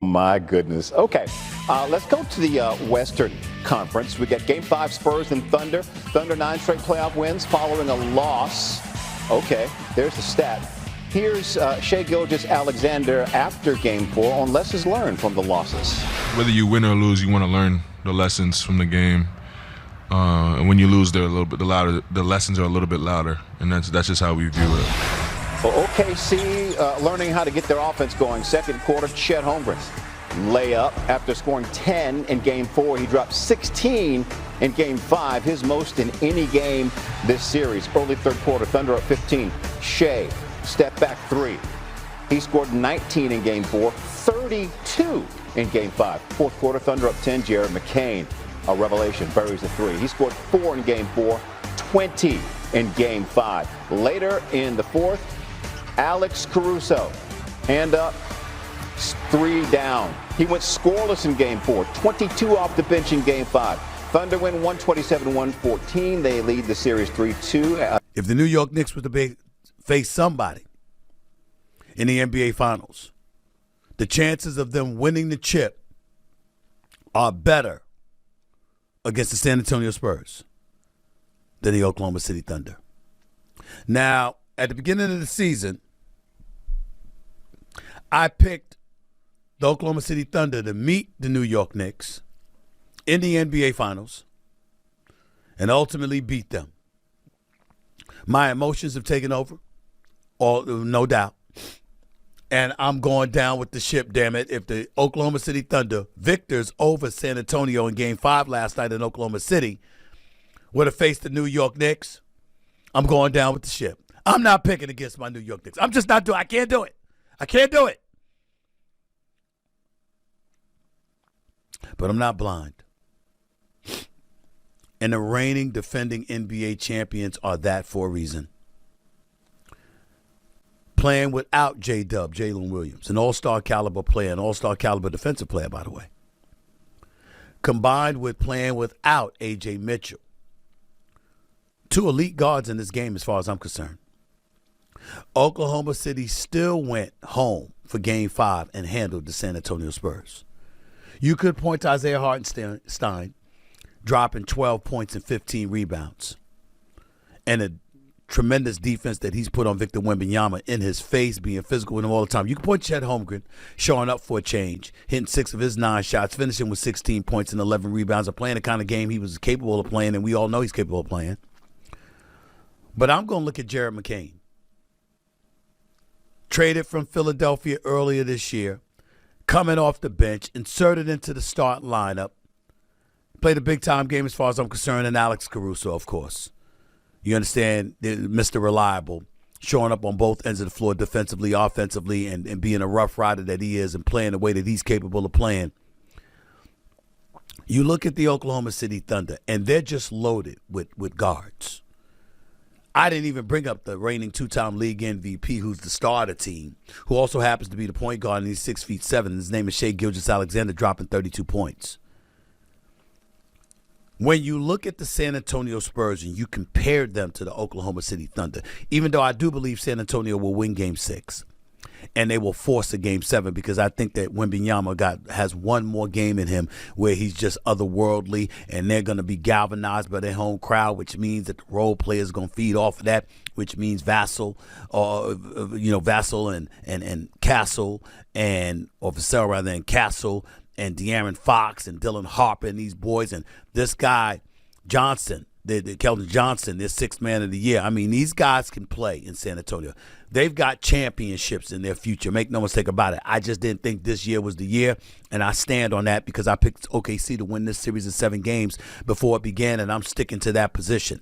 My goodness. Okay, let's go to the Western Conference. We got Game 5, Spurs and Thunder. Thunder 9 straight playoff wins following a loss. Okay, there's the stat. Here's Shai Gilgeous-Alexander after Game 4 on lessons learned from the losses. Whether you win or lose, you want to learn the lessons from the game. And when you lose, they're a little bit the lessons are a little bit louder, and that's just how we view it. Well, OKC learning how to get their offense going. Second quarter, Chet Holmgren layup after scoring 10 in Game 4. He dropped 16 in Game 5, his most in any game this series. Early third quarter, Thunder up 15. Shai, step back 3. He scored 19 in Game 4, 32 in Game 5. Fourth quarter, Thunder up 10. Jared McCain, a revelation, buries the 3. He scored 4 in Game 4, 20 in Game 5. Later in the fourth, Alex Caruso, hand up, 3 down. He went scoreless in Game 4, 22 off the bench in Game 5. Thunder win 127-114. They lead the series 3-2. If the New York Knicks were to face somebody in the NBA Finals, the chances of them winning the chip are better against the San Antonio Spurs than the Oklahoma City Thunder. Now, at the beginning of the season, I picked the Oklahoma City Thunder to meet the New York Knicks in the NBA Finals and ultimately beat them. My emotions have taken over, no doubt. And I'm going down with the ship, damn it. If the Oklahoma City Thunder, victors over San Antonio in Game 5 last night in Oklahoma City, would have faced the New York Knicks, I'm going down with the ship. I'm not picking against my New York Knicks. I'm just not doing it. I can't do it. I can't do it. But I'm not blind. And the reigning defending NBA champions are that for a reason. Playing without J-Dub, Jalen Williams, an all-star caliber player, an all-star caliber defensive player, by the way. Combined with playing without A.J. Mitchell. 2 elite guards in this game as far as I'm concerned. Oklahoma City still went home for Game 5 and handled the San Antonio Spurs. You could point to Isaiah Hartenstein dropping 12 points and 15 rebounds. And a tremendous defense that he's put on Victor Wembanyama in his face, being physical with him all the time. You can point to Chet Holmgren showing up for a change, hitting 6 of his 9 shots, finishing with 16 points and 11 rebounds, and playing the kind of game he was capable of playing, and we all know he's capable of playing. But I'm going to look at Jared McCain. Traded from Philadelphia earlier this year, coming off the bench, inserted into the start lineup, played a big-time game as far as I'm concerned, and Alex Caruso, of course. You understand, Mr. Reliable, showing up on both ends of the floor defensively, offensively, and being a rough rider that he is and playing the way that he's capable of playing. You look at the Oklahoma City Thunder, and they're just loaded with guards. I didn't even bring up the reigning 2-time league MVP, who's the star of the team, who also happens to be the point guard, and he's 6'7". His name is Shai Gilgeous-Alexander, dropping 32 points. When you look at the San Antonio Spurs and you compare them to the Oklahoma City Thunder, even though I do believe San Antonio will win Game 6, and they will force a Game 7 because I think that Wembanyama has one more game in him where he's just otherworldly, and they're going to be galvanized by their home crowd, which means that the role players are going to feed off of that, which means Vassell and Castle or Vassell rather than Castle and De'Aaron Fox and Dylan Harper and these boys and this guy Johnson. Keldon Johnson, their 6th man of the year. I mean, these guys can play in San Antonio. They've got championships in their future. Make no mistake about it. I just didn't think this year was the year, and I stand on that because I picked OKC to win this series of 7 games before it began, and I'm sticking to that position.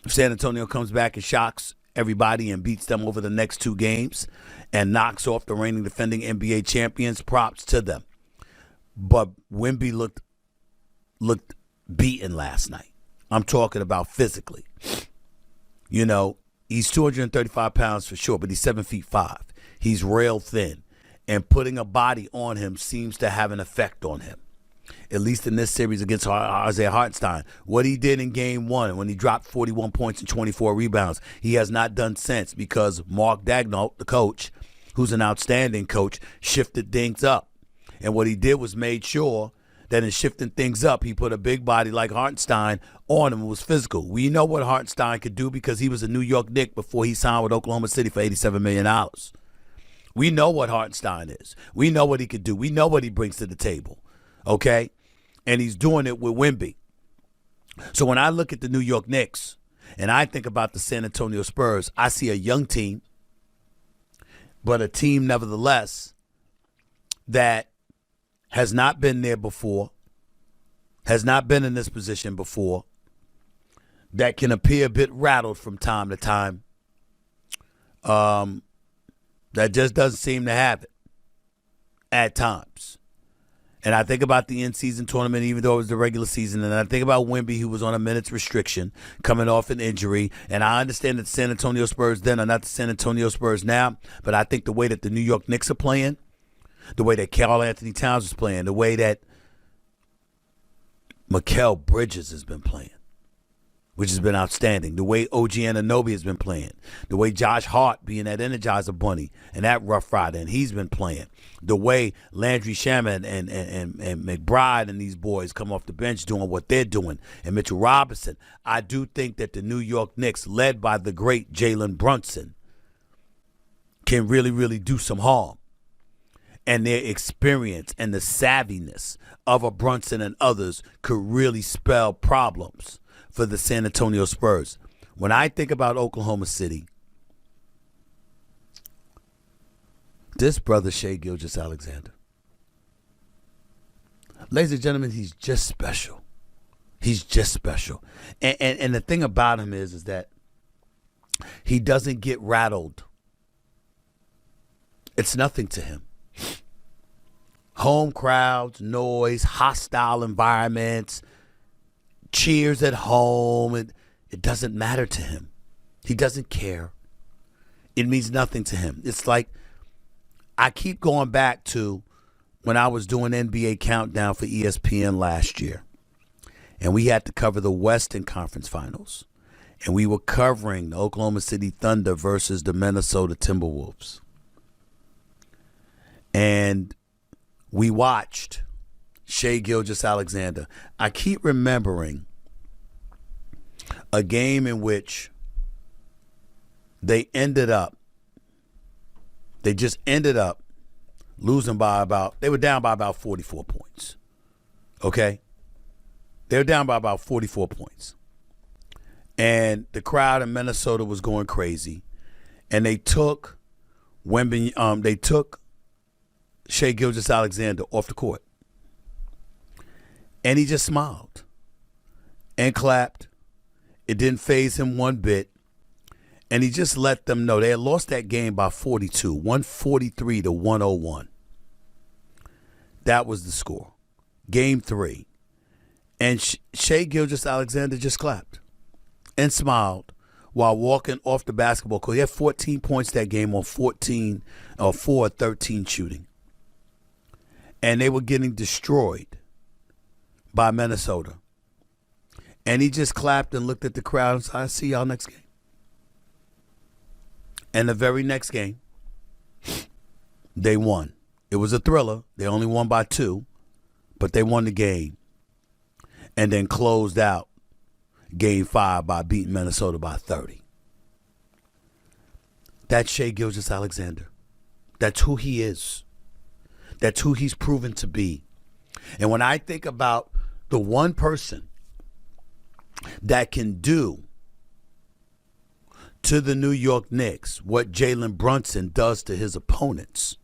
If San Antonio comes back and shocks everybody and beats them over the next 2 games and knocks off the reigning defending NBA champions, props to them. But Wemby looked beaten last night. I'm talking about physically. You know, he's 235 pounds for sure, but he's 7'5". He's rail thin. And putting a body on him seems to have an effect on him. At least in this series against Isaiah Hartenstein. What he did in Game 1 when he dropped 41 points and 24 rebounds, he has not done since because Mark Daigneault, the coach, who's an outstanding coach, shifted things up. And what he did was made sure that in shifting things up, he put a big body like Hartenstein on him. It was physical. We know what Hartenstein could do because he was a New York Knick before he signed with Oklahoma City for $87 million. We know what Hartenstein is. We know what he could do. We know what he brings to the table, okay? And he's doing it with Wemby. So when I look at the New York Knicks and I think about the San Antonio Spurs, I see a young team, but a team nevertheless that has not been there before, has not been in this position before, that can appear a bit rattled from time to time, that just doesn't seem to have it at times. And I think about the in-season tournament, even though it was the regular season, and I think about Wemby, who was on a minutes restriction, coming off an injury. And I understand that the San Antonio Spurs then are not the San Antonio Spurs now, but I think the way that the New York Knicks are playing, the way that Karl Anthony Towns is playing, the way that Mikal Bridges has been playing, which has been outstanding, the way OG Anunoby has been playing, the way Josh Hart being that Energizer Bunny and that Rough Rider, and he's been playing, the way Landry Shamet and McBride and these boys come off the bench doing what they're doing, and Mitchell Robinson. I do think that the New York Knicks, led by the great Jalen Brunson, can really, really do some harm. And their experience and the savviness of a Brunson and others could really spell problems for the San Antonio Spurs. When I think about Oklahoma City, this brother Shai Gilgeous-Alexander, ladies and gentlemen, he's just special. He's just special. And the thing about him is that he doesn't get rattled. It's nothing to him. Home crowds, noise, hostile environments, cheers at home, it doesn't matter to him. He doesn't care. It means nothing to him. It's like I keep going back to when I was doing NBA Countdown for ESPN last year, and we had to cover the Western Conference Finals, and we were covering the Oklahoma City Thunder versus the Minnesota Timberwolves. And we watched Shai Gilgeous-Alexander. I keep remembering a game in which they just ended up losing by they were down by about 44 points. Okay? They were down by about 44 points. And the crowd in Minnesota was going crazy. And they took Shai Gilgeous-Alexander off the court. And he just smiled and clapped. It didn't faze him one bit. And he just let them know they had lost that game by 42, 143 to 101. That was the score. Game 3. And Shai Gilgeous-Alexander just clapped and smiled while walking off the basketball court. He had 14 points that game on 4-13 shooting. And they were getting destroyed by Minnesota. And he just clapped and looked at the crowd and said, I'll see y'all next game. And the very next game, they won. It was a thriller. They only won by 2, but they won the game. And then closed out Game 5 by beating Minnesota by 30. That's Shai Gilgeous-Alexander. That's who he is. That's who he's proven to be. And when I think about the one person that can do to the New York Knicks what Jalen Brunson does to his opponents,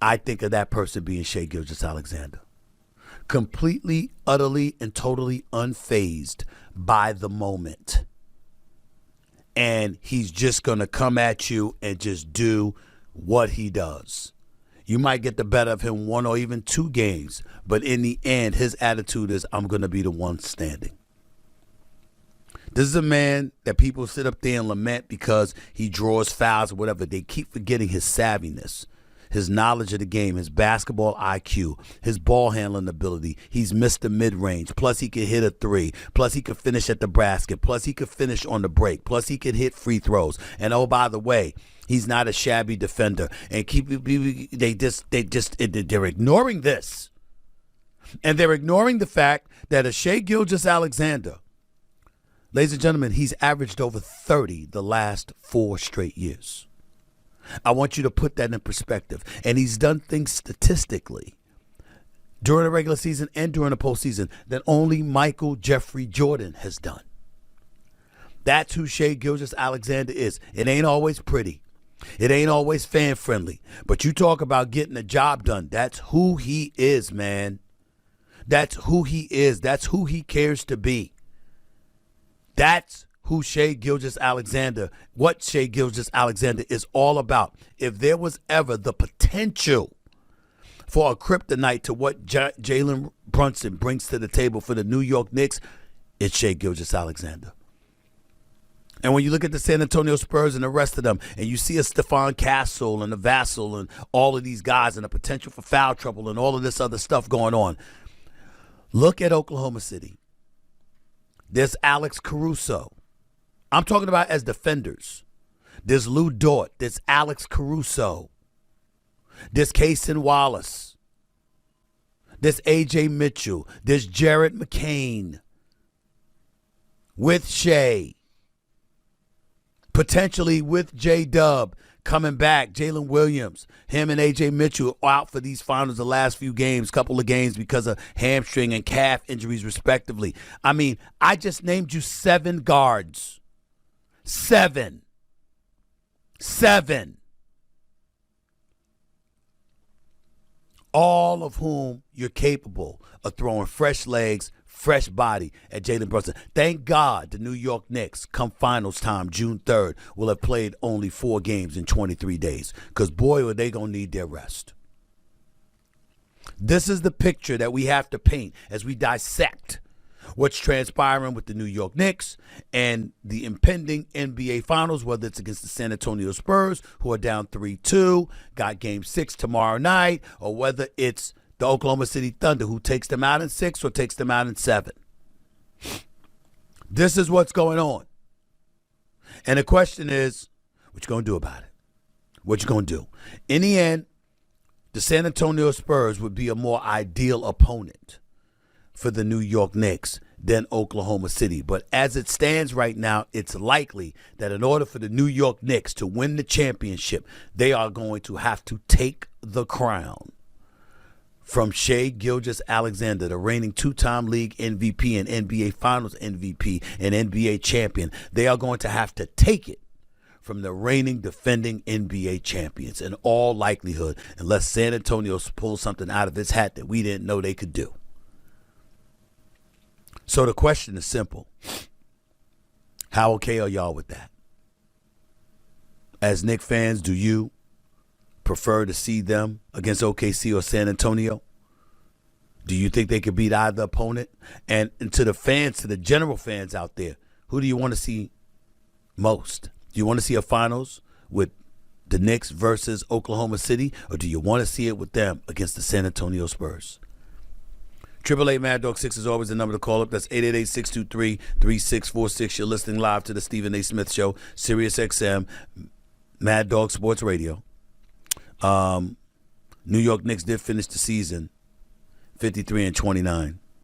I think of that person being Shai Gilgeous-Alexander. Completely, utterly, and totally unfazed by the moment. And he's just going to come at you and just do what he does. You might get the better of him 1 or even 2 games, but in the end, his attitude is, I'm going to be the one standing. This is a man that people sit up there and lament because he draws fouls or whatever. They keep forgetting his savviness, his knowledge of the game, his basketball IQ, his ball handling ability. He's missed the mid-range. Plus, he could hit a three. Plus, he could finish at the basket. Plus, he could finish on the break. Plus, he could hit free throws. And oh, by the way, he's not a shabby defender. And they're ignoring this. And they're ignoring the fact that Shai Gilgeous-Alexander, ladies and gentlemen, he's averaged over 30 the last 4 straight years. I want you to put that in perspective. And he's done things statistically during the regular season and during the postseason that only Michael Jeffrey Jordan has done. That's who Shai Gilgeous-Alexander is. It ain't always pretty. It ain't always fan-friendly. But you talk about getting the job done. That's who he is, man. That's who he is. That's who he cares to be. That's who Shai Gilgeous-Alexander, what Shai Gilgeous-Alexander is all about. If there was ever the potential for a kryptonite to what Jalen Brunson brings to the table for the New York Knicks, it's Shai Gilgeous-Alexander. And when you look at the San Antonio Spurs and the rest of them, and you see a Stephon Castle and a Vassell and all of these guys and the potential for foul trouble and all of this other stuff going on, look at Oklahoma City. There's Alex Caruso. I'm talking about as defenders. There's Lou Dort. There's Alex Caruso. There's Cason Wallace. There's A.J. Mitchell. There's Jared McCain. With Shai. Potentially with J-Dub coming back. Jalen Williams. Him and A.J. Mitchell out for these finals the last few games, couple of games because of hamstring and calf injuries respectively. I mean, I just named you 7 guards. 7. All of whom you're capable of throwing fresh legs, fresh body at Jalen Brunson. Thank God the New York Knicks, come finals time, June 3rd, will have played only 4 games in 23 days. Because, boy, are they going to need their rest. This is the picture that we have to paint as we dissect what's transpiring with the New York Knicks and the impending NBA Finals, whether it's against the San Antonio Spurs, who are down 3-2, got Game 6 tomorrow night, or whether it's the Oklahoma City Thunder, who takes them out in 6 or takes them out in 7. This is what's going on. And the question is, what you going to do about it? What you going to do? In the end, the San Antonio Spurs would be a more ideal opponent for the New York Knicks than Oklahoma City. But as it stands right now, it's likely that in order for the New York Knicks to win the championship, they are going to have to take the crown from Shai Gilgeous-Alexander, the reigning 2-time league MVP and NBA Finals MVP and NBA champion. They are going to have to take it from the reigning defending NBA champions in all likelihood, unless San Antonio pulls something out of its hat that we didn't know they could do. So the question is simple. How okay are y'all with that? As Knicks fans, do you prefer to see them against OKC or San Antonio? Do you think they could beat either opponent? And to the fans, to the general fans out there, who do you want to see most? Do you want to see a finals with the Knicks versus Oklahoma City, or do you want to see it with them against the San Antonio Spurs? 888 Mad Dog 6 is always the number to call up. That's 888-623-3646. You're listening live to the Stephen A. Smith Show, Sirius XM, Mad Dog Sports Radio. New York Knicks did finish the season 53-29.